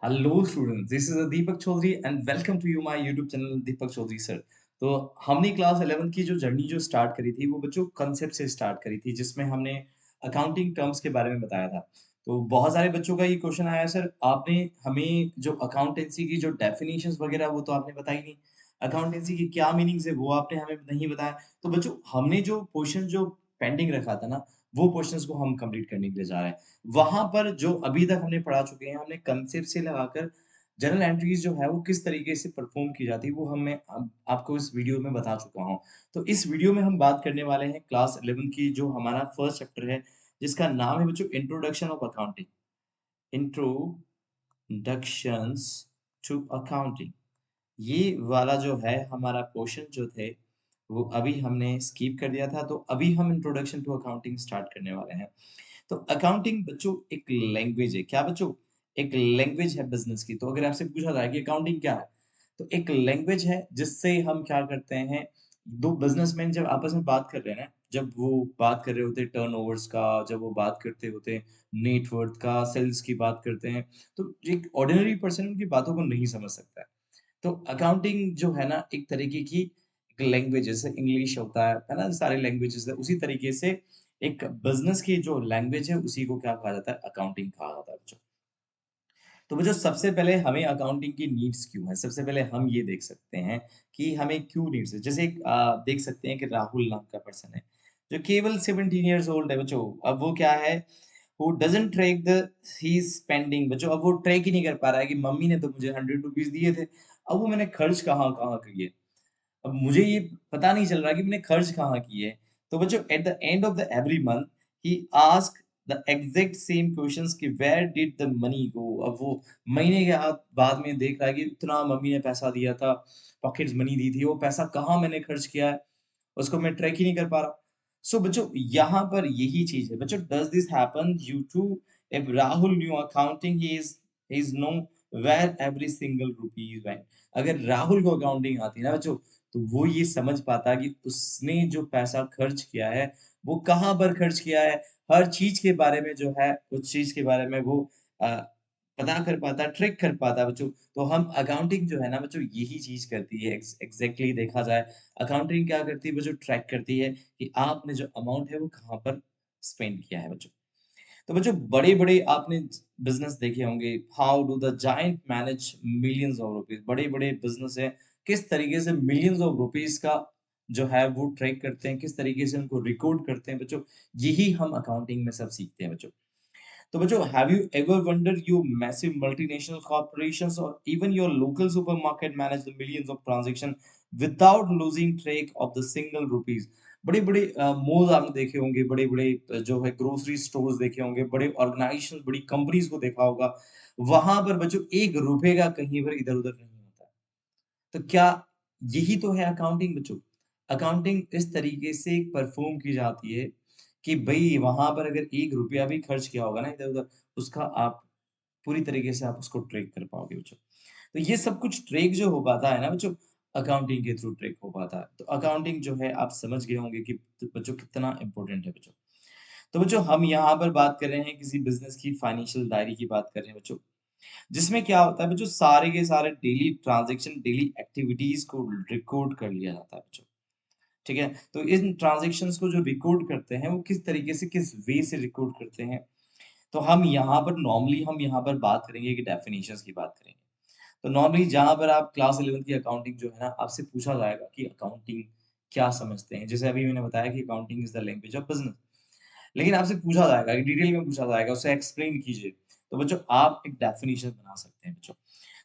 Hello students, this is Deepak Chaudhary and welcome to you my YouTube channel Deepak Chaudhary sir। तो हमने class 11 की जो journey जो start करी थी वो बच्चों कंसेप्ट से स्टार्ट करी थी जिसमें हमने अकाउंटिंग टर्म्स के बारे में बताया था। तो बहुत सारे बच्चों का ये क्वेश्चन आया सर आपने हमें जो अकाउंटेंसी की जो डेफिनेशंस वगैरह वो तो आपने बताई नहीं। अकाउंटेंसी की क्या मीनिंग्स है वो आपने हमें नहीं बताया। तो बच्चों हमने जो क्वेश्चन जो पेंडिंग रखा था ना वो क्वेश्चंस को हम कंप्लीट करने के लिए जा रहे हैं। वहाँ पर जो अभी तक हमने पढ़ा चुके हैं, हमने कंसेप्ट से लगाकर जर्नल एंट्रीज़ जो है वो किस तरीके से परफ़ॉर्म की जाती है, वो हमें अब आपको इस वीडियो में बता चुका हूँ। तो इस वीडियो में हम बात करने वाले हैं क्लास 11 की जो हमारा फर्स्ट चैप्टर है, जिसका नाम है बच्चों introduction of accounting. Introductions to accounting. ये वाला जो है हमारा पोर्शन जो थे, वो अभी हमने स्किप कर दिया था, तो अभी हम इंट्रोडक्शन टू अकाउंटिंग स्टार्ट करने वाले हैं। तो अकाउंटिंग बच्चों एक लैंग्वेज है। क्या बच्चों? एक लैंग्वेज है बिज़नेस की। तो अगर आपसे पूछा जाए कि अकाउंटिंग क्या है? तो एक लैंग्वेज है जिससे हम क्या करते हैं, 2 बिज़नेसमैन जब आपस में बात कर रहे हैं ना, जब वो बात कर रहे होते हैं टर्नओवर्स का, जब वो बात करते होते हैं नेट वर्थ का, सेल्स की बात करते हैं, तो एक ऑर्डिनरी पर्सन उनकी बातों को नहीं समझ सकता है। तो अकाउंटिंग जो है ना एक तरीके की एक लैंग्वेज जैसे इंग्लिश होता है ना? सारे लैंग्वेजेज़ है, उसी तरीके से एक बिज़नेस की जो लैंग्वेज है उसी को क्या कहा जाता है? अकाउंटिंग कहा जाता है बच्चों। तो बच्चों सबसे पहले हमें अकाउंटिंग की नीड्स क्यों है? सबसे पहले हम ये देख सकते हैं कि हमें क्यों नीड्स है। जैसे एक देख सकते हैं कि राहुल नाम का पर्सन है, जो केवल 17 इयर्स ओल्ड है बच्चों। अब वो क्या है? Who doesn't track the his spending बच्चों। अब वो ट्रैक ही नहीं कर पा रहा है कि मम्मी ने तो मुझे ₹100 दिए थे, अब वो मैंने खर्च कहाँ-कहाँ किए। अब मुझे ये पता नहीं चल रहा कि मैंने खर्च कहाँ किए। तो बच्चों at the end of the every month he asked the exact same questions कि where did the money go? अब वो महीने के बाद में देख रहा है कि इतना मम्मी ने पैसा दिया था, पॉकेट मनी दी थी, वो पैसा कहाँ मैंने खर्च किया है, उसको मैं ट्रैक ही नहीं कर पा रहा। सो बच्चों यहाँ पर यही चीज़ है। बच्चों does this happen due to if Rahul knew accounting he is know where every single rupees went. अगर राहुल को अकाउंटिंग आती ना बच्चों, तो वो ये समझ पाता कि उसने जो पैसा खर्च किया है, वो कहाँ पर खर्च किया है। हर चीज़ के बारे में जो है, उस चीज़ के बारे में वो अ, पता कर पाता, ट्रिक कर पाता बच्चों। तो हम अकाउंटिंग जो है ना बच्चों यही चीज़ करती है। एग्ज़ैक्टली देखा जाए अकाउंटिंग क्या करती है बच्चों, ट्रैक करती है कि आपने जो अमाउंट है वो कहाँ पर स्पेंड किया है बच्चों। तो बच्चों बड़े-बड़े आपने बिज़नेस देखे होंगे, how do the giant manage millions of rupees. बड़े-बड़े बिज़नेस हैं, किस तरीके से मिलियंस ऑफ रुपीज़ का जो है वो ट्रैक करते हैं, किस तरीके से उनको रिकॉर्ड करते हैं बच्चों, यही हम अकाउंटिंग में सब सीखते हैं बच्चों। तो बच्चों have you ever wondered you massive multinational corporations or even your local supermarket manage the millions of transaction without losing track of the single rupees। बड़े-बड़े मॉल आपने देखे होंगे, बड़े-बड़े जो है ग्रोसरी स्टोर्स देखे होंगे, बड़े ऑर्गेनाइजेशंस, बड़ी कंपनीज को देखा होगा। वहाँ पर बच्चों ₹1 का कहीं पर इधर-उधर नहीं होता है। तो क्या यही तो है अकाउंटिंग बच्चों? अकाउंटिंग इस तरीके से परफ़ॉर्म की जाती है कि भई वहाँ पर अगर ₹1 भी खर्च किया होगा ना इधर-उधर, उसका आप पूरी तरीके से आप उसको ट्रैक कर पाओगे बच्चों। तो ये सब कुछ ट्रैक जो हो पाता है ना बच्चों, अकाउंटिंग के थ्रू ट्रैक हो पाता है। तो अकाउंटिंग जो है आप समझ गए होंगे कि बच्चों कितना इम्पोर्टेंट है बच्चों। तो बच्चों हम यहाँ पर बात कर रहे हैं किसी बिज़नेस की फाइनेंशियल डायरी की बात कर रहे हैं बच्चों। जिसमें क्या होता है बच्चों, सारे के सारे डेली ट्रांज़ैक्शन, डेली एक्टिविटीज़ को रिकॉर्ड कर लिया जाता है बच्चों, ठीक है? तो इन ट्रांज़ैक्शंस को जो रिकॉर्ड करते हैं, वो किस तरीके से, किस वे से रिकॉर्ड करते हैं, तो हम यहाँ पर नॉर्मली हम यहाँ पर बात करेंगे कि डेफिनिशंस की बात करेंगे। तो नॉर्मली जहाँ पर आप क्लास 11th की अकाउंटिंग जो है ना, आपसे पूछा जाएगा कि अकाउंटिंग क्या समझते हैं? जैसे अभी मैंने बताया कि accounting is the language of business. लेकिन आपसे पूछा जाएगा कि डिटेल में पूछा जाएगा, उसे एक्सप्लेन कीजिए। तो बच्चों आप एक डेफिनिशन बना सकते हैं बच्चों।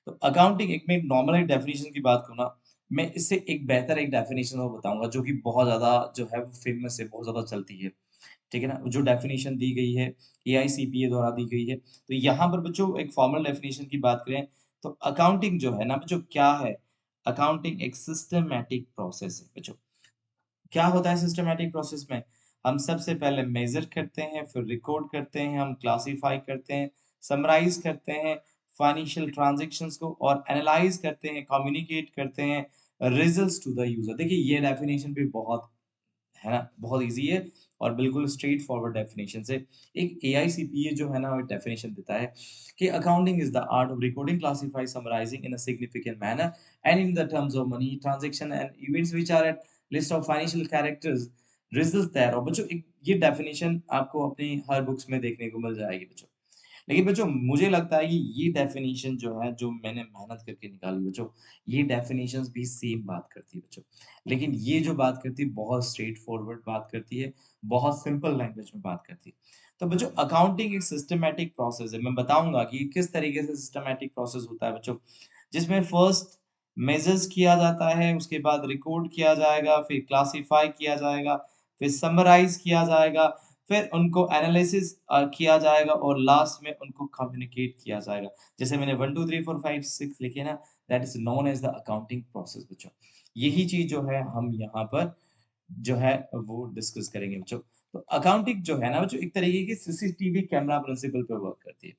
तो अकाउंटिंग एक मैं नॉर्मल एक डेफिनिशन की बात करूँ ना, मैं इससे एक बेहतर एक डेफिनिशन और बताऊँगा जो कि बहुत ज़्यादा जो है वो फेमस है, बहुत ज़्यादा चलती है। ठीक है ना? जो डेफिनिशन दी गई है, एआईसीपीए द्वारा दी गई है। तो यहाँ पर बच्चों एक फॉर्मल डेफिनिशन की बात करें, तो अकाउंटिंग जो है ना बच्चों क्या है? अकाउंटिंग एक सिस्टमैटिक प्रोसेस है बच्चों। क्या होता है सिस्टमैटिक प्रोसेस में? हम सबसे पहले मेज़र करते हैं, फिर रिकॉर्ड करते हैं, हम क्लासिफ़ाई करते हैं, समराइज़ करते हैं फाइनेंशियल ट्रांज़ैक्शंस को और एनालाइज़ करते हैं, कम्युनिकेट करते हैं रिज़ल्ट्स टू द यूज़र। देखिए ये डेफिनिशन भी बहुत है ना? बहुत ईज़ी है और बिल्कुल स्ट्रेट फॉरवर्ड डेफिनेशन से एक एआईसीपीए जो है ना वो डेफिनेशन देता है कि accounting is the art of recording, classify, summarising in a significant manner and in the terms of money transaction and events which are at least of financial characters results there. और बच्चों ये definition आपको अपनी her books में देखने को मिल जाएगी बच्चों। लेकिन बच्चों मुझे लगता है कि ये डेफ़िनेशन जो है, जो मैंने मेहनत करके निकाली बच्चों, ये डेफ़िनेशंस भी सेम बात करती है बच्चों। लेकिन ये जो बात करती है बहुत स्ट्रेट फॉरवर्ड बात करती है, बहुत सिंपल लैंग्वेज में बात करती है। तो बच्चों अकाउंटिंग एक सिस्टमैटिक प्रोसेस है। मैं बताऊँगा कि किस तरीके से सिस्टमैटिक प्रोसेस होता है बच्चों, जिसमें फर्स्ट मेज़र्स किया जाता है, उसके बाद रिकॉर्ड किया जाएगा, फिर क्लासिफ़ाई किया जाएगा, फिर समराइज़ किया जाएगा, फिर उनको एनालिसिस किया जाएगा और लास्ट में उनको कम्युनिकेट किया जाएगा। जैसे मैंने 1, 2, 3, 4, 5, 6 लिखे ना, that is known as the accounting process बच्चों। यही चीज़ जो है हम यहाँ पर जो है वो डिस्कस करेंगे बच्चों। तो अकाउंटिंग जो है ना बच्चों एक तरीके की सीसीटीवी कैमरा प्रिंसिपल पे वर्क करती है।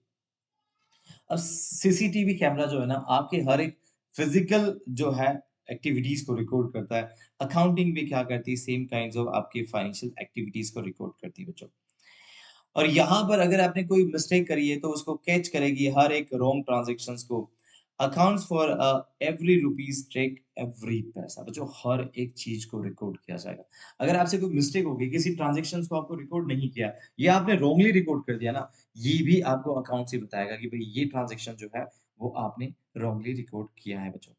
अब सीसीटीवी कैमरा जो है ना आपके हर एक फिजिकल जो है एक्टिविटीज़ को रिकॉर्ड करता है। अकाउंटिंग भी क्या करती है सेम काइंड्स ऑफ आपके फाइनेंशियल एक्टिविटीज़ को रिकॉर्ड करती है बच्चों। और यहाँ पर अगर आपने कोई मिस्टेक करी है तो उसको कैच करेगी हर एक रॉन्ग ट्रांज़ैक्शंस को। Accounts for every rupees take every पैसा। बच्चों हर एक चीज़ को रिकॉर्ड किया जाएगा। अगर आपसे कोई मिस्टेक हो गई, किसी ट्रांज़ैक्शंस को आपको रिकॉर्ड नहीं किया या आपने रॉन्गली रिकॉर्ड कर दिया ना, ये भी आपको अकाउंट्स ही बताएगा कि भई ये ट्रांज़ैक्शन जो है वो आपने रॉन्गली रिकॉर्ड किया है बच्चों।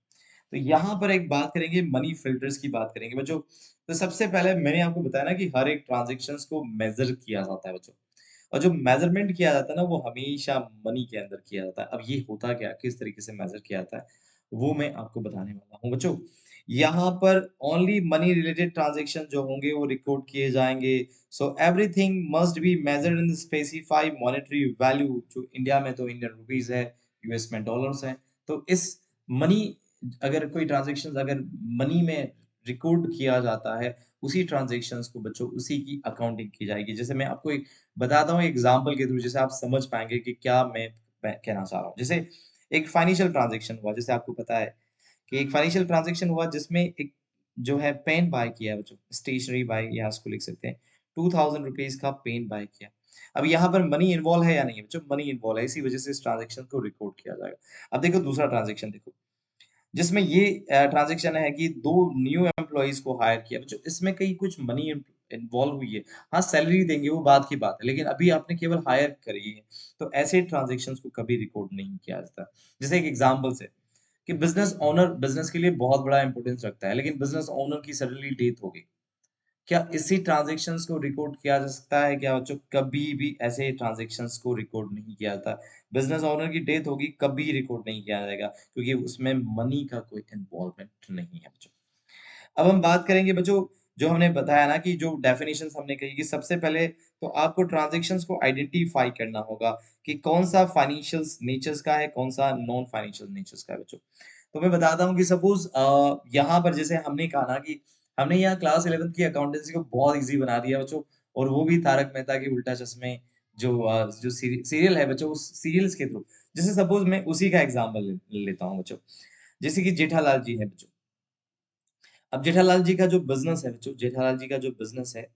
तो यहाँ पर एक बात करेंगे मनी फ़िल्टर्स की बात करेंगे बच्चों। तो सबसे पहले मैंने आपको बताया ना कि हर एक ट्रांज़ैक्शंस को मेज़र किया जाता है बच्चों। और जो मेज़रमेंट किया जाता है ना, वो हमेशा मनी के अंदर किया जाता है। अब ये होता क्या है, किस तरीके से मेज़र किया जाता है, वो मैं आपको बताने वाला हूँ बच्चों। यहाँ पर ओनली मनी रिलेटेड ट्रांज़ैक्शन जो होंगे वो रिकॉर्ड किए जाएँगे। So everything must be measured in the specified monetary value. जो इंडिया में तो इंडियन रुपीज़ है, यूएस में डॉलर्स है। तो इस मनी अगर कोई ट्रांज़ैक्शंस अगर मनी में रिकॉर्ड किया जाता है, उसी ट्रांज़ैक्शंस को बच्चों उसी की अकाउंटिंग की जाएगी। जैसे मैं आपको एक बताता हूँ एग्ज़ाम्पल के थ्रू जिससे आप समझ पाएँगे कि क्या मैं कहना चाह रहा हूँ। जैसे एक फाइनेंशियल ट्रांज़ैक्शन हुआ, जैसे आपको पता है कि एक फाइनेंशियल ट्रांज़ैक्शन हुआ जिसमें एक जो है पेन बाय किया है बच्चों, स्टेशनरी बाय या इसको लिख सकते हैं, ₹2000 का पेन बाय किया। अब यहाँ पर मनी इन्वॉल्व है या नहीं है बच्चों? मनी इन्वॉल्व है, इसी वजह से इस ट्रांज़ैक्शन को रिकॉर्ड किया जाएगा। अब देखो दूसरा ट्रांज़ैक्शन देखो, जिसमें ये ट्रांज़ैक्शन है कि 2 न्यू एम्प्लॉइज़ को हायर किया। बच्चों इसमें कहीं कुछ मनी इन्वॉल्व हुई है। हाँ, सैलरी देंगे वो बात की बात है, लेकिन अभी आपने केवल हायर करी है। तो ऐसे ट्रांज़ैक्शंस को कभी रिकॉर्ड नहीं किया जाता। जैसे एक एग्ज़ाम्पल से कि बिज़नेस ओनर बिज़नेस के लिए बहुत बड़ा इम्पोर्टेंस रखता है, लेकिन बिज़नेस ओनर की सडनली डेथ हो गई। क्या इसी ट्रांज़ैक्शंस को रिकॉर्ड किया जा सकता है क्या बच्चों? कभी भी ऐसे ट्रांज़ैक्शंस को रिकॉर्ड नहीं किया जाता। बिज़नेस ओनर की डेथ होगी, कभी रिकॉर्ड नहीं किया जाएगा क्योंकि उसमें मनी का कोई इन्वॉल्वमेंट नहीं है बच्चों। अब हम बात करेंगे बच्चों, जो हमने बताया ना कि जो डेफिनिशंस हमने कही कि सबसे पहले तो आपको ट्रांज़ैक्शंस को आइडेंटिफ़ाई करना होगा कि कौन-सा फाइनेंशियल्स नेचर्स का है, कौन-सा नॉन फाइनेंशियल नेचर्स का है बच्चों। तो मैं बताता हूँ कि सपोज़ यहाँ पर जैसे हमने कहा ना कि हमने यहाँ क्लास 11th की अकाउंटेंसी को बहुत ईज़ी बना दिया बच्चों और वो भी तारक मेहता के उल्टा चश्मे जो सीरियल है बच्चों, उस सीरियल्स के थ्रू। जैसे सपोज़ मैं उसी का एग्ज़ाम्पल ले लेता हूँ बच्चों। जैसे कि जेठालाल जी हैं बच्चों। अब जेठालाल जी का जो बिज़नेस है बच्चों, जेठालाल जी का जो बिज़नेस है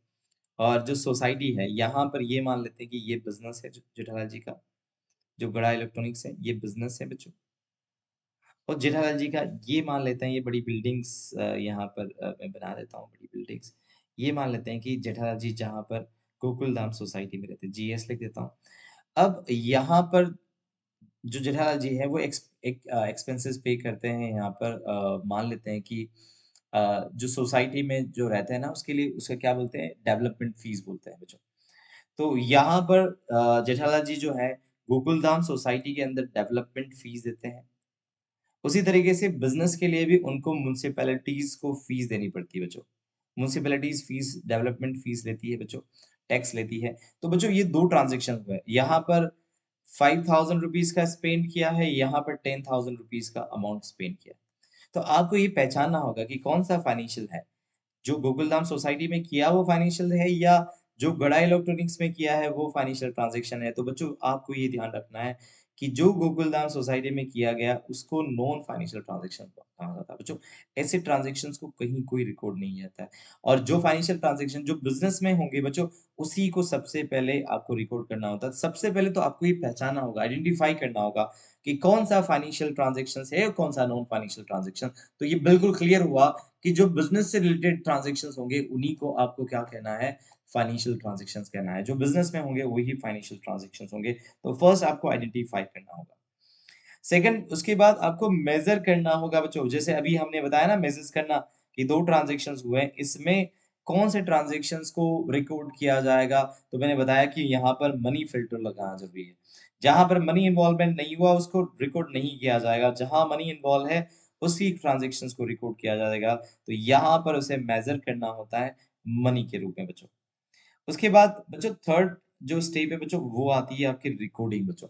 और जो सोसाइटी है, यहाँ पर ये मान लेते हैं कि ये बिज़नेस है जेठालाल जी का, जो गड़ा इलेक्ट्रॉनिक्स है, ये बिज़नेस है बच्चों। और जेठालाल जी का ये मान लेते हैं ये बड़ी बिल्डिंग्स यहाँ पर मैं बना देता हूँ बड़ी बिल्डिंग्स। ये मान लेते हैं कि जेठालाल जी जहाँ पर गोकुलधाम सोसाइटी में रहते हैं, जीएस लिख देता हूँ। अब यहाँ पर जो जेठालाल जी हैं वो एक्सपेंसेस पे करते हैं यहाँ पर मान लेते हैं कि जो सोसाइटी में जो रहते हैं ना उसके लिए उसका क्या बोलते हैं डेवलपमेंट फीस बोलते हैं बच्चों। तो यहाँ पर जेठालाल जी जो है गोकुलधाम सोसाइटी के अंदर डेवलपमेंट फीस देते हैं। उसी तरीके से बिज़नेस के लिए भी उनको म्युनिसिपैलिटीज़ को फीस देनी पड़ती है बच्चों। म्युनिसिपैलिटीज़ फीस डेवलपमेंट फीस लेती है बच्चों, टैक्स लेती है। तो बच्चों ये 2 ट्रांज़ैक्शन हुए। यहाँ पर ₹5000 का स्पेंड किया है, यहाँ पर ₹10,000 का अमाउंट स्पेंड किया है। तो आपको ये पहचानना होगा कि कौन-सा फाइनेंशियल है। जो गोकुलधाम सोसाइटी में किया वो फाइनेंशियल है या जो गड़ा इलेक्ट्रॉनिक्स में किया है वो फाइनेंशियल ट्रांज़ैक्शन है। तो बच्चों आपको ये ध्यान रखना है कि जो गोकुलधाम सोसाइटी में किया गया उसको नॉन फाइनेंशियल ट्रांज़ैक्शन कहा जाता है। बच्चों, ऐसे ट्रांज़ैक्शंस को कहीं कोई रिकॉर्ड नहीं रहता है और जो फाइनेंशियल ट्रांज़ैक्शन जो बिज़नेस में होंगे बच्चों, उसी को सबसे पहले आपको रिकॉर्ड करना होता है। सबसे पहले तो आपको ये पहचानना होगा, आइडेंटिफ़ाई करना होगा कि कौन-सा फाइनेंशियल ट्रांज़ैक्शंस है और कौन-सा नॉन फाइनेंशियल ट्रांज़ैक्शन। तो ये बिल्कुल क्लियर हुआ कि जो बिज़नेस से रिलेटेड ट्रांज़ैक्शंस होंगे, उन्हीं को आपको क्या कहना है, फाइनेंशियल ट्रांज़ैक्शंस कहना है। जो बिज़नेस में होंगे, वही फाइनेंशियल ट्रांज़ैक्शंस होंगे। तो फर्स्ट आपको आइडेंटिफ़ाई करना होगा। सेकंड उसके बाद आपको मेज़र करना होगा बच्चों, जैसे अभी हमने बताया ना मेज़र्स करना कि 2 ट्रांज़ैक्शंस हुए हैं, इसमें कौन से ट्रांज़ैक्शंस को रिकॉर्ड किया जाएगा, तो मैंने बताया कि यहाँ पर मनी फ़िल्टर लगाना ज़रूरी है। जहाँ पर मनी इन्वॉल्वमेंट नहीं हुआ, उसको रिकॉर्ड नहीं किया जाएगा, जहाँ मनी इन्वॉल्व है, उसी ट्रांज़ैक्शंस को रिकॉर्ड किया जाएगा। तो यहाँ पर उसे मेज़र करना होता है मनी के रूप में बच्चों। उसके बाद बच्चों थर्ड जो स्टेप है बच्चों वो आती है आपकी रिकॉर्डिंग बच्चों।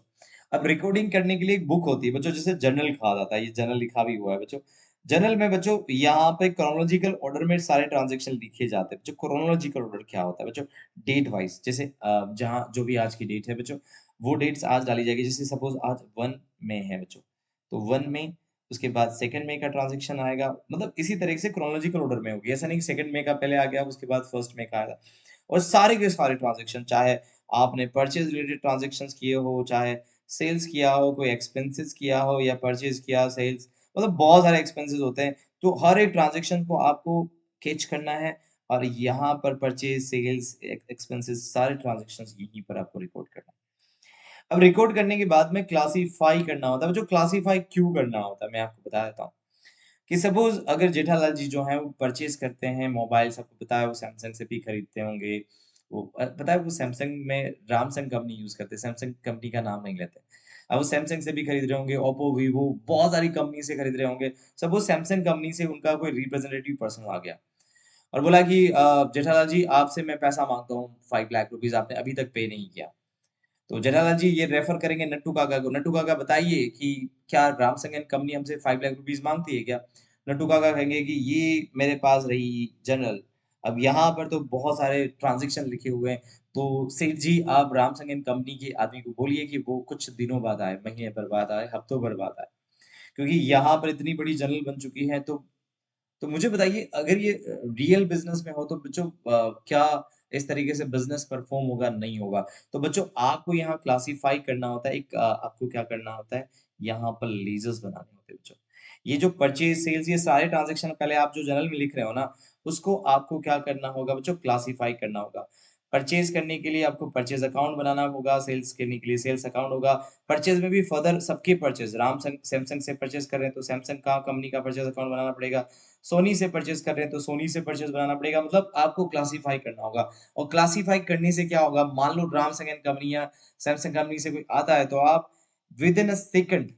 अब रिकॉर्डिंग करने के लिए एक बुक होती है बच्चों जिसे जर्नल कहा जाता है, ये जर्नल लिखा भी हुआ है बच्चों। जर्नल में बच्चों यहाँ पे क्रोनोलॉजिकल ऑर्डर में सारे ट्रांज़ैक्शन लिखे जाते हैं। बच्चों क्रोनोलॉजिकल ऑर्डर क्या होता है बच्चों? डेट वाइज़ जैसे जहाँ जो भी आज की डेट है बच्चों, वो डेट्स आज डाली जाएगी। जैसे सपोज़ आज 1 मई है बच्चों, तो 1 मई उसके बाद 2nd मई का ट्रांज़ैक्शन आएगा। मतलब इसी तरीके से क्रोनोलॉजिकल ऑर्डर में होगी। ऐसा नहीं कि 2nd मई का पहले आ गया उसके बाद 1st मई का आएगा। और सारे के सारे ट्रांज़ैक्शन चाहे आपने परचेज़ रिलेटेड ट्रांज़ैक्शंस किए हो, चाहे सेल्स किया हो, कोई एक्सपेंसेस किया हो या परचेज़ किया, सेल्स मतलब बहुत सारे एक्सपेंसेस होते हैं। तो हर एक ट्रांज़ैक्शन को आपको कैच करना है और यहाँ पर परचेज़, सेल्स, एक्सपेंसेस सारे ट्रांज़ैक्शंस यहीं पर आपको रिकॉर्ड करना है। अब रिकॉर्ड करने के बाद में क्लासिफ़ाई करना होता है। जो क्लासिफ़ाई क्यों करना होता है, मैं आपको बता देता हूँ। कि सपोज़ अगर जेठालाल जी जो हैं वो परचेज़ करते हैं मोबाइल्स आपको पता है वो सैमसंग से भी खरीदते होंगे। वो पता है वो सैमसंग में रामसंग कंपनी यूज़ करते हैं, सैमसंग कंपनी का नाम नहीं लेते। अब वो सैमसंग से भी खरीद रहे होंगे, ओप्पो, वीवो बहुत सारी कंपनी से खरीद रहे होंगे। सपोज़ सैमसंग कंपनी से उनका कोई रिप्रेजेंटेटिव पर्सन आ गया और बोला कि जेठालाल जी आपसे मैं पैसा माँगता हूँ 5 लाख रुपीज़ आपने अभी तक पे नहीं किया। तो जेठालाल जी ये रेफर करेंगे नट्टू काका को, "नट्टू काका बताइए कि क्या रामसंग एंड कंपनी हमसे 5 लाख रुपीज़ माँगती है क्या?" नट्टू काका कहेंगे कि ये मेरे पास रही जनरल, अब यहाँ पर तो बहुत सारे ट्रांज़ैक्शन लिखे हुए हैं, तो सेठ जी आप रामसंग एंड कंपनी के आदमी को बोलिए कि वो कुछ दिनों बाद आए, महीने भर बाद आए, हफ्तों भर बाद आए। क्योंकि यहाँ पर इतनी बड़ी जनरल बन चुकी है तो मुझे बताइए अगर ये रियल बिज़नेस में हो तो बच्चों क्या इस तरीके से बिज़नेस परफ़ॉर्म होगा? नहीं होगा। तो बच्चों आपको यहाँ क्लासिफ़ाई करना होता है एक आपको क्या करना होता है, यहाँ पर लीज़र्स बनाने होते हैं बच्चों। ये जो परचेज़, सेल्स ये सारे ट्रांज़ैक्शन पहले आप जो जर्नल में लिख रहे हो ना, उसको आपको क्या करना होगा बच्चों क्लासिफ़ाई करना होगा। परचेज़ करने के लिए आपको परचेज़ अकाउंट बनाना होगा, सेल्स करने के लिए सेल्स अकाउंट होगा। परचेज़ में भी फर्दर सबके परचेज़ सैमसंग से परचेज़ कर रहे हैं तो सैमसंग का कंपनी का परचेज़ अकाउंट बनाना पड़ेगा। सोनी से परचेज़ कर रहे हैं तो सोनी से परचेज़ बनाना पड़ेगा मतलब आपको क्लासिफ़ाई करना होगा और क्लासिफ़ाई करने से क्या होगा मान लो रामसंग एंड कंपनी या सैमसंग कंपनी से कोई आता है तो आप with in a second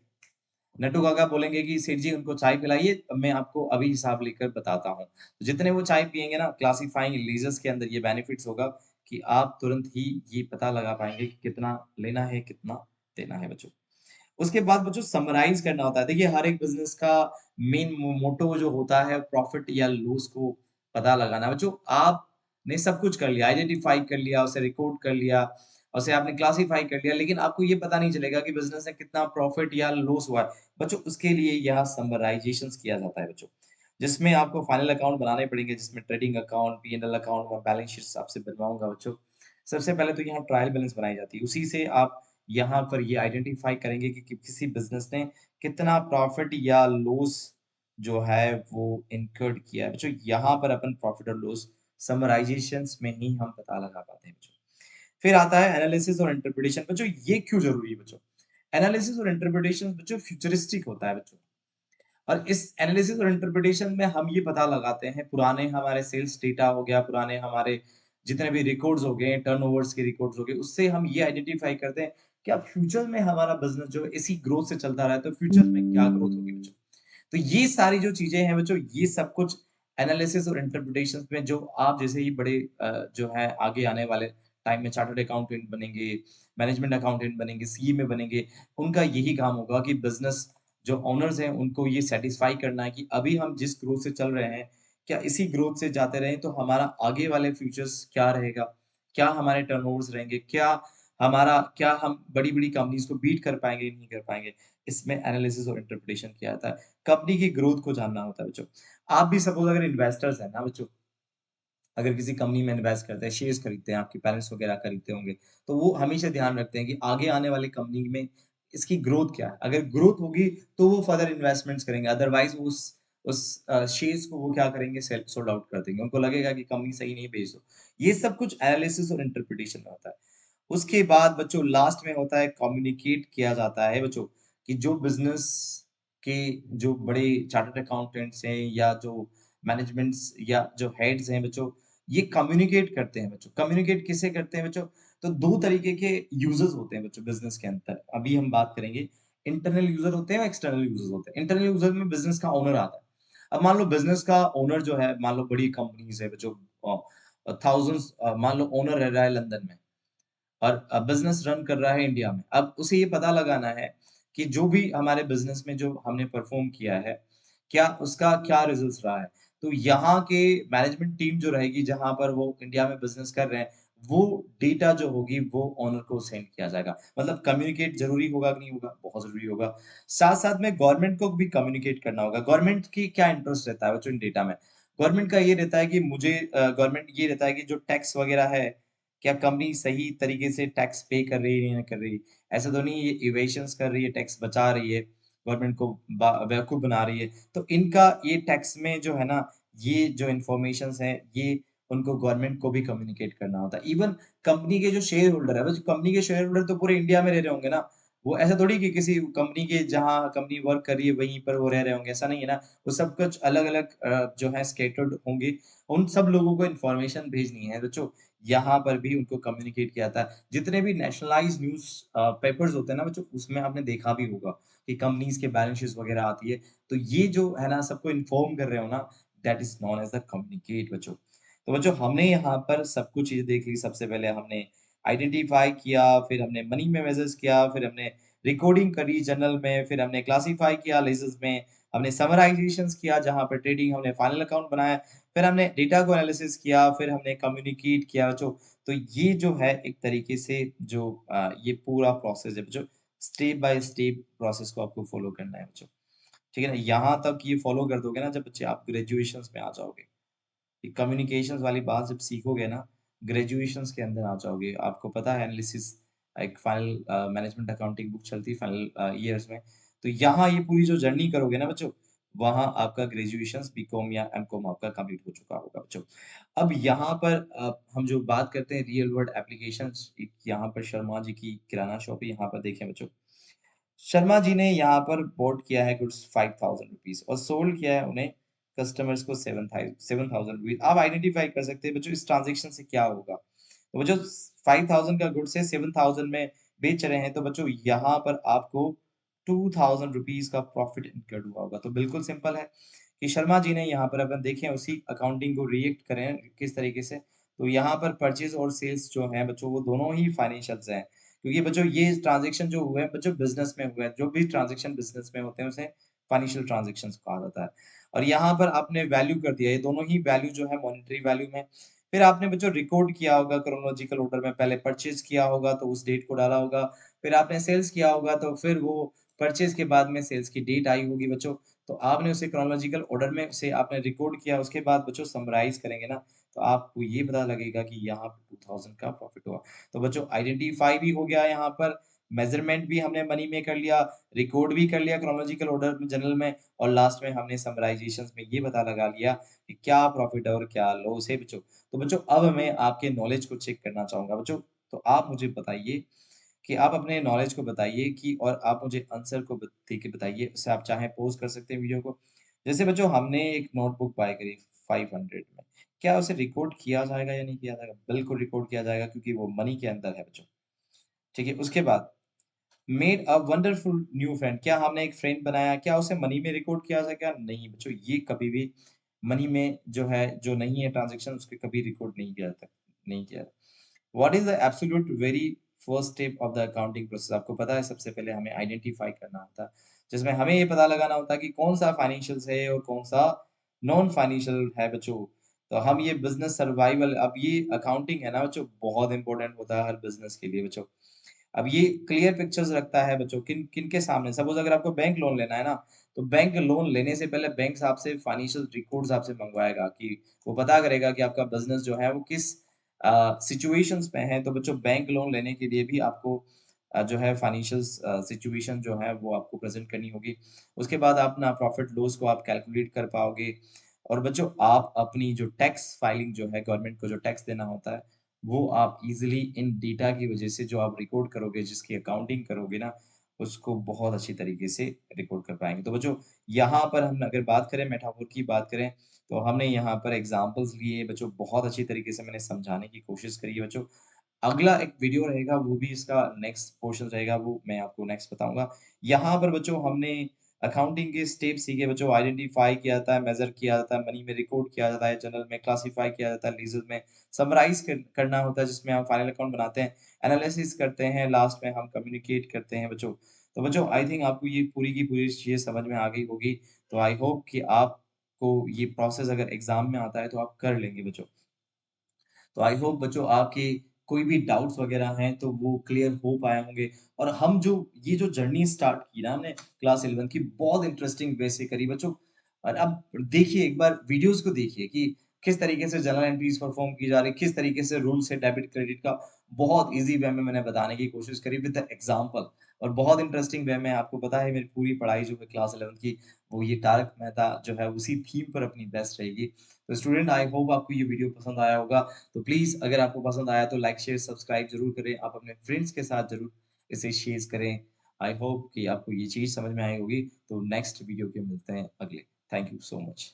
Nattu काका बोलेंगे कि सेठ जी उनको चाय पिलाइए, मैं आपको अभी हिसाब लेकर बताता हूँ। तो जितने वो चाय पिएँगे ना क्लासिफ़ाइंग लीज़र्स के अंदर ये बेनिफिट्स होगा कि आप तुरंत ही ये पता लगा पाएँगे कि कितना लेना है, कितना देना है बच्चों। उसके बाद बच्चों समराइज़ करना होता है। देखिए हर एक बिज़नेस का मेन मोटो जो होता है प्रॉफ़िट या लॉस को पता लगाना। बच्चों आपने सब कुछ कर लिया, आइडेंटिफ़ाई कर लिया, उसे रिकॉर्ड कर लिया, उसे आपने क्लासिफ़ाई कर लिया, लेकिन आपको ये पता नहीं चलेगा कि बिज़नेस में कितना प्रॉफ़िट या लॉस हुआ है। बच्चों उसके लिए यहाँ समराइज़ेशंस किया जाता है बच्चों, जिसमें आपको फाइनल अकाउंट बनाने पड़ेंगे, जिसमें ट्रेडिंग अकाउंट, पी&एल अकाउंट, मैं बैलेंस शीट्स आपसे बनवाऊँगा बच्चों। सबसे पहले तो यहाँ ट्रायल बैलेंस बनाई जाती है। उसी से आप यहाँ पर ये आइडेंटिफ़ाई करेंगे कि किसी बिज़नेस ने कितना प्रॉफ़िट या लॉस जो है वो इनकर्ड किया है। बच्चों यहाँ पर अपन प्रॉफ़िट और लॉस समराइज़ेशंस में ही हम पता लगा पाते हैं बच्चों। फिर आता है एनालिसिस और इंटरप्रिटेशन। बच्चों ये क्यों ज़रूरी है बच्चों? एनालिसिस और इंटरप्रिटेशन बच्चों फ्यूचरिस्टिक होता है बच्चों। और इस एनालिसिस और इंटरप्रिटेशन में हम ये पता लगाते हैं पुराने हमारे सेल्स डेटा हो गया, पुराने हमारे जितने भी रिकॉर्ड्स हो गए, टर्नओवर्स के रिकॉर्ड्स हो गए, उससे हम ये आइडेंटिफ़ाई करते हैं क्या फ्यूचर में हमारा बिज़नेस जो है इसी ग्रोथ से चलता रहा है, तो फ्यूचर में क्या ग्रोथ होगी बच्चों? तो ये सारी जो चीज़ें हैं बच्चों, ये सब कुछ एनालिसिस और इंटरप्रिटेशंस में जो आप जैसे ही बड़े जो है आगे आने वाले टाइम में चार्टर्ड अकाउंटेंट बनेंगे, मैनेजमेंट अकाउंटेंट बनेंगे, सीए में बनेंगे, उनका यही काम होगा कि बिज़नेस जो ओनर्स हैं, उनको ये सैटिस्फाई करना है कि अभी हम जिस ग्रोथ से चल रहे हैं, क्या इसी ग्रोथ से जाते रहें तो हमारा आगे वाले फ्यूचर्स क्या रहेगा? क्या हमारे टर्नओवर्स रहेंगे? क्या हमारा क्या हम बड़ी-बड़ी कंपनीज़ को बीट कर पाएँगे, नहीं कर पाएँगे, इसमें एनालिसिस और इंटरप्रिटेशन किया जाता है। कंपनी की ग्रोथ को जानना होता है बच्चों। आप भी सपोज़ अगर इन्वेस्टर्स हैं ना बच्चों, अगर किसी कंपनी में इन्वेस्ट करते हैं, शेयर्स खरीदते हैं, आपके पेरेंट्स वगैरह खरीदते होंगे, तो वो हमेशा ध्यान रखते हैं कि आगे आने वाली कंपनी में इसकी ग्रोथ क्या है? अगर ग्रोथ होगी, तो वो फर्दर इन्वेस्टमेंट्स करेंगे, अदरवाइज़ उस शेयर्स को वो क्या करेंगे सेल सोल्ड आउट कर देंगे। उनको लगेगा कि कंपनी सही नहीं बेच दो। ये सब कुछ एनालिसिस और इंटरप्रिटेशन में होता है। उसके बाद बच्चों लास्ट में होता है कम्युनिकेट किया जाता है बच्चों, कि जो बिज़नेस के जो बड़े चार्टर्ड अकाउंटेंट्स हैं या जो मैनेजमेंट्स या जो हेड्स हैं बच्चों, ये कम्युनिकेट करते हैं बच्चों। कम्युनिकेट किससे करते हैं बच्चों? तो 2 तरीके के यूज़र्स होते हैं बच्चों बिज़नेस के अंदर। अभी हम बात करेंगे, इंटरनल यूज़र होते हैं और एक्सटर्नल यूज़र्स होते हैं। इंटरनल यूज़र में बिज़नेस का ओनर आता है। अब मान लो बिज़नेस का ओनर जो है, मान लो बड़ी कंपनीज़ है बच्चों, थाउज़ेंड्स, मान लो ओनर रह रहा है लंदन में। और बिज़नेस रन कर रहा है इंडिया में। अब उसे ये पता लगाना है कि जो भी हमारे बिज़नेस में जो हमने परफ़ॉर्म किया है, क्या उसका क्या रिज़ल्ट्स रहा है। तो यहाँ के मैनेजमेंट टीम जो रहेगी जहाँ पर वो इंडिया में बिज़नेस कर रहे हैं, वो डेटा जो होगी वो ओनर को सेंड किया जाएगा। मतलब कम्युनिकेट ज़रूरी होगा कि नहीं होगा? बहुत ज़रूरी होगा। साथ-साथ में गवर्नमेंट को भी कम्युनिकेट करना होगा। गवर्नमेंट की क्या इंटरेस्ट रहता है बच्चों इन डेटा में? गवर्नमेंट का ये रहता है कि गवर्नमेंट ये रहता है कि जो टैक्स वग़ैरह है, क्या कंपनी सही तरीके से टैक्स पे कर रही है या नहीं कर रही? ऐसा तो नहीं ये इवेशंस कर रही है, टैक्स बचा रही है, गवर्नमेंट को बेवकूफ़ बना रही है। तो इनका ये टैक्स में जो है ना, ये जो इन्फॉर्मेशंस हैं, ये उनको गवर्नमेंट को भी कम्युनिकेट करना होता है। इवन कंपनी के जो शेयर होल्डर है, बस कंपनी के शेयर होल्डर तो पूरे इंडिया में रह रहे होंगे ना। वो ऐसा थोड़ी कि किसी कंपनी के जहाँ कंपनी वर्क कर रही है, वहीं पर वो रह रहे होंगे, ऐसा नहीं है ना। वो सब कुछ अलग-अलग जो है स्कैटर्ड होंगे। उन सब लोगों को इन्फॉर्मेशन भेजनी है बच्चों। यहाँ पर भी उनको कम्युनिकेट किया जाता है। जितने भी नेशनलाइज़्ड न्यूज़ पेपर्स होते हैं ना बच्चों, उसमें आपने देखा भी होगा कि कंपनीज़ के बैलेंस शीट्स वगैरह आती है। तो ये जो है ना सबको इन्फॉर्म कर रहे हो ना, that is known as the communicate बच्चों। तो बच्चों हमने यहाँ पर सब कुछ चीज़ें देख ली। सबसे पहले हमने आइडेंटिफ़ाई किया, फिर हमने मनी में मेजर्स किया, फिर हमने रिकॉर्डिंग करी जर्नल में, फिर हमने क्लासिफ़ाई किया लेज़र्स में, हमने समराइज़ेशंस किया जहाँ पर ट्रेडिंग हमने फाइनल अकाउंट बनाया, फिर हमने डेटा को एनालिसिस किया, फिर हमने कम्युनिकेट किया बच्चों। तो ये जो है एक तरीके से जो ये पूरा प्रोसेस है बच्चों, स्टेप बाय स्टेप प्रोसेस को आपको फ़ॉलो करना है बच्चों। ठीक है ना? यहाँ तक ये फ़ॉलो कर दोगे ना जब बच्चे आप ग्रेजुएशंस में आ जाओगे। ये कम्युनिकेशंस वाली बात जब सीखोगे ना, ग्रेजुएशंस के अंदर आ जाओगे। आपको पता है एनालिसिस एक फाइनल मैनेजमेंट अकाउंटिंग बुक चलती है फाइनल ईयर्स में। तो यहाँ ये पूरी जो जर्नी करोगे ना बच्चों, वहाँ आपका ग्रेजुएशंस बीकॉम या एमकॉम आपका कंप्लीट हो चुका होगा बच्चों। अब यहाँ पर हम जो बात करते हैं रियल वर्ल्ड एप्लीकेशंस, एक यहाँ पर शर्मा जी की किराना शॉप है, यहाँ पर देखें बच्चों। शर्मा जी ने यहाँ पर बोट किया है गुड्स ₹5000 और सोल्ड किया है उन्हें कस्टमर्स को 7000 रुपीज़। आप आइडेंटिफ़ाई कर सकते हैं बच्चों इस ट्रांज़ैक्शन से क्या होगा। तो बच्चों 5000 का गुड्स है 7000 में बेच रहे हैं तो बच्चों यहाँ पर आपको ₹2000 का प्रॉफिट इनकर्ड हुआ होगा। तो बिल्कुल सिंपल है कि शर्मा जी ने यहाँ पर अपन देखें उसी अकाउंटिंग को रिएक्ट करें किस तरीके से। तो यहाँ पर परचेज़ और सेल्स जो हैं बच्चों वो दोनों ही फाइनेंशियल्स हैं। क्योंकि बच्चों ये ट्रांज़ैक्शन जो हुए हैं बच्चों बिज़नेस में हुए हैं, जो भी ट्रांज़ैक्शन बिज़नेस में होते हैं उसे फाइनेंशियल ट्रांज़ैक्शंस कहा जाता है। और यहाँ पर आपने वैल्यू कर दिया, ये दोनों ही वैल्यू जो है मॉनेटरी वैल्यू में। फिर आपने बच्चों रिकॉर्ड किया होगा क्रोनोलॉजिकल ऑर्डर में, पहले परचेज़ किया होगा तो उस डेट को डाला होगा, फिर आपने सेल्स किया होगा तो फिर वो परचेज़ के बाद में सेल्स की डेट आई होगी बच्चों। तो आपने उसे क्रोनोलॉजिकल ऑर्डर में उसे आपने रिकॉर्ड किया, उसके बाद बच्चों समराइज़ करेंगे ना, तो आपको ये पता लगेगा कि यहाँ पे 2000 का प्रॉफिट हुआ। तो बच्चों आइडेंटिफ़ाई भी हो गया यहाँ पर, मेज़रमेंट भी हमने मनी में कर लिया, रिकॉर्ड भी कर लिया क्रोनोलॉजिकल ऑर्डर में जनरल में और लास्ट में हमने समराइज़ेशंस में ये पता लगा लिया कि क्या प्रॉफिट है और क्या लॉस है बच्चों। तो बच्चों अब मैं आपके नॉलेज को चेक करना चाहूँगा बच्चों, तो आप मुझे बताइए कि आप अपने नॉलेज को बताइए कि और आप मुझे आंसर को दे के बताइए। उससे आप चाहें पॉज़ कर सकते हैं वीडियो को। जैसे बच्चों हमने एक नोटबुक बाय करी 500 में, क्या उसे रिकॉर्ड किया जाएगा या नहीं किया जाएगा? बिल्कुल रिकॉर्ड किया जाएगा क्योंकि वो मनी के अंदर है बच्चों। ठीक है? उसके बाद made a wonderful new friend, क्या हमने एक फ्रेंड बनाया, क्या उसे मनी में रिकॉर्ड किया जाएगा? नहीं बच्चों, ये कभी भी मनी में जो है, जो नहीं है ट्रांज़ैक्शन उसके कभी रिकॉर्ड नहीं किया जाता, नहीं किया। What is the absolute very first step of the accounting process? आपको पता है सबसे पहले हमें आइडेंटिफाई करना होता है, जिसमें हमें ये पता लगाना होता है कि कौन-सा फाइनेंशियल्स है और कौन-सा नॉन फाइनेंशियल है बच्चों। तो हम ये बिज़नेस सर्वाइवल, अब ये अकाउंटिंग है ना बच्चों, बहुत इम्पोर्टेंट होता है हर बिज़नेस के लिए बच्चों। अब ये क्लियर पिक्चर्स रखता है बच्चों किनके सामने सपोज़ अगर आपको बैंक लोन लेना है ना, तो बैंक लोन लेने से पहले बैंक आपसे फाइनेंशियल रिकॉर्ड्स आपसे मंगवाएगा कि वो पता करेगा कि आपका बिज़नेस जो है वो किस सिचुएशंस में है। तो बच्चों बैंक लोन लेने के लिए भी आपको जो है फाइनेंशियल सिचुएशन जो है वो आपको प्रेज़ेंट करनी होगी। उसके बाद आप ना प्रॉफ़िट लॉस को आप कैलकुलेट कर पाओगे और बच्चों आप अपनी जो टैक्स फाइलिंग जो है गवर्नमेंट को जो टैक्स देना होता है, वो आप ईज़िली इन डेटा की वज़ह से जो आप रिकॉर्ड करोगे, जिसकी अकाउंटिंग करोगे ना, उसको बहुत अच्छी तरीके से रिकॉर्ड कर पाएँगे। तो बच्चों, यहाँ पर हम अगर बात करें मेटाफोर की बात करें, तो हमने यहाँ पर एग्ज़ाम्पल्स लिए बच्चों बहुत अच्छी तरीके से मैंने समझाने की कोशिश करी है बच्चों। अगला एक वीडियो रहेगा, वो भी इसका नेक्स्ट पोर्शन रहेगा, वो मैं आपको नेक्स्ट बताऊँगा। यहाँ पर बच्चों हमने अकाउंटिंग के स्टेप सीखे बच्चों, आइडेंटिफ़ाई किया जाता है, मेज़र किया जाता है, मनी में रिकॉर्ड किया जाता है, जर्नल में क्लासिफ़ाई किया जाता है, लीज़र में समराइज़ करना होता है, जिसमें हम फाइनल अकाउंट बनाते हैं, एनालिसिस करते हैं, लास्ट में हम कम्युनिकेट करते हैं बच्चों। तो बच्चों आई थिंक आपको ये पूरी की पूरी चीज़ें समझ में आ गई होगी। तो आई होप कि आपको ये प्रोसेस अगर एग्ज़ाम में आता है, तो आप कर लेंगे बच्चों। तो आई होप बच्चों आपके कोई भी डाउट्स वगैरह हैं तो वो क्लियर हो पाए होंगे और हम जो ये जो जर्नी स्टार्ट की ना हमने क्लास 11 की बहुत इंटरेस्टिंग वे से करी बच्चों और अब देखिए एक बार वीडियोस को देखिए कि किस तरीके से जर्नल एंट्रीज परफॉर्म की जा रही किस तरीके से रूल से डेबिट क्रेडिट का बहुत इजी वे में मैंने बताने की कोशिश करी विद एग्जांपल और बहुत इंटरेस्टिंग वे में आपको पता है मेरी पूरी पढ़ाई जो है क्लास 11 की वो ये तारक मेहता जो है उसी थीम पर अपनी बेस्ट रहेगी तो स्टूडेंट आई होप आपको ये वीडियो पसंद आया होगा तो प्लीज़ अगर आपको पसंद आया तो लाइक, शेयर, सब्सक्राइब ज़रूर करें। आप अपने फ्रेंड्स के साथ ज़रूर इसे शेयर करें। आई होप कि आपको ये चीज़ समझ में आई होगी। तो नेक्स्ट वीडियो के मिलते हैं अगले। Thank you so much.